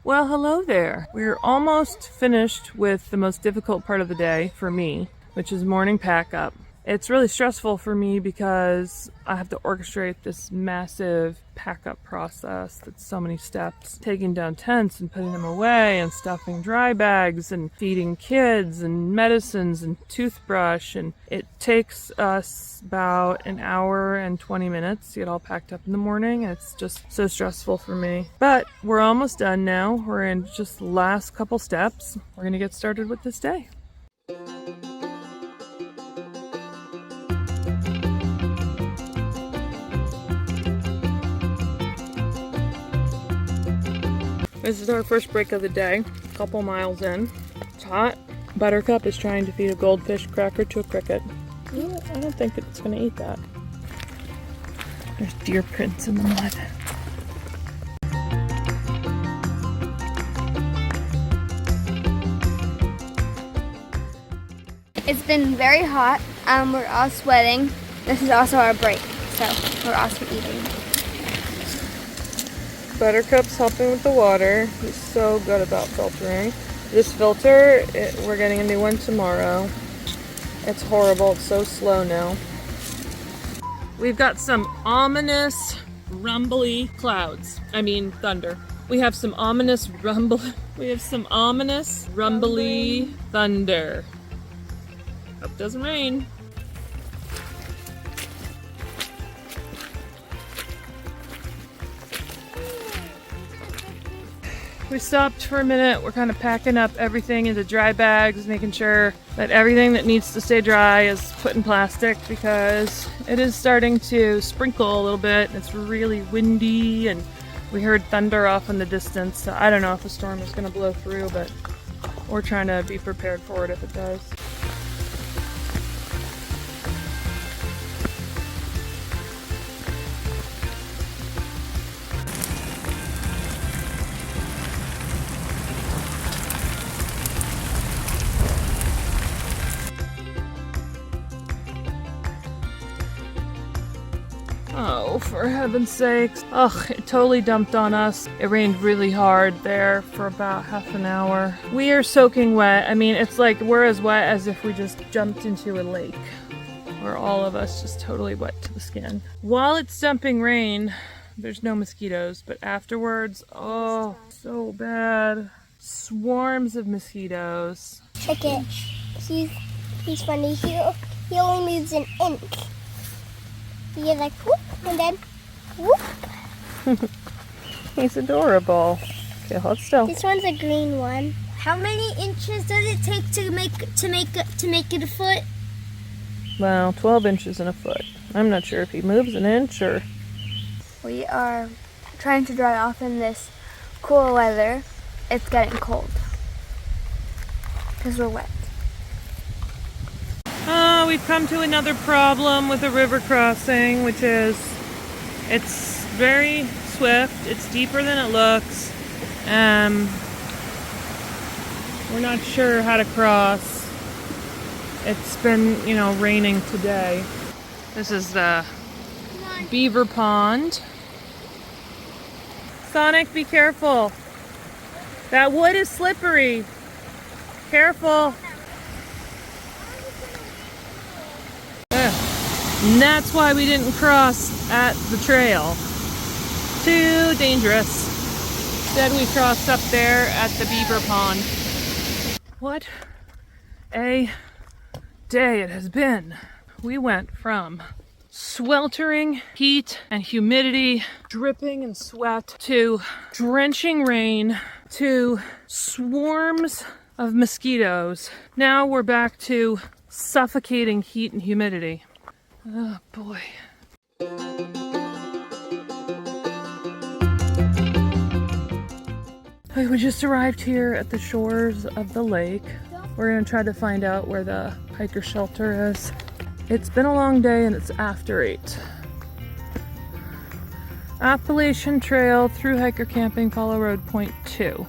Well, hello there. We're almost finished with the most difficult part of the day for me, which is morning pack up. It's really stressful for me because I have to orchestrate this massive pack up process that's so many steps. Taking down tents and putting them away and stuffing dry bags and feeding kids and medicines and toothbrush. And it takes us about an hour and 20 minutes to get all packed up in the morning. And it's just so stressful for me. But we're almost done now. We're in just the last couple steps. We're going to get started with this day. This is our first break of the day, a couple miles in. It's hot. Buttercup is trying to feed a goldfish cracker to a cricket. I don't think it's going to eat that. There's deer prints in the mud. It's been very hot. We're all sweating. This is also our break, so we're also eating. Buttercup's helping with the water. He's so good about filtering. This filter, we're getting a new one tomorrow. It's horrible. It's so slow now. We've got some ominous, rumbly clouds. I mean, thunder. We have some ominous rumbly thunder. Hope it doesn't rain. We stopped for a minute. We're kind of packing up everything into dry bags, making sure that everything that needs to stay dry is put in plastic because it is starting to sprinkle a little bit. It's really windy and we heard thunder off in the distance. So I don't know if a storm is going to blow through, but we're trying to be prepared for it if it does. Oh, for heaven's sakes. Ugh, it totally dumped on us. It rained really hard there for about half an hour. We are soaking wet. I mean, it's like we're as wet as if we just jumped into a lake. We're all of us just totally wet to the skin. While it's dumping rain, there's no mosquitoes, but afterwards, oh, so bad. Swarms of mosquitoes. Check it. He's funny. He only moves an inch. You're like whoop, and then whoop. He's adorable. Okay, hold still. This one's a green one. How many inches does it take to make it a foot? Well, 12 inches in a foot. I'm not sure if he moves an inch or... We are trying to dry off in this cool weather. It's getting cold because we're wet. Oh, we've come to another problem with the river crossing, which is it's very swift. It's deeper than it looks. We're not sure how to cross. It's been, raining today. This is the beaver pond. Sonic, be careful. That wood is slippery. Careful. And that's why we didn't cross at the trail. Too dangerous. Instead we crossed up there at the beaver pond. What a day it has been. We went from sweltering heat and humidity, dripping in sweat, to drenching rain, to swarms of mosquitoes. Now we're back to suffocating heat and humidity. Oh boy. We just arrived here at the shores of the lake. We're gonna try to find out where the hiker shelter is. It's been a long day and it's after 8. Appalachian Trail through hiker camping, follow road point 2.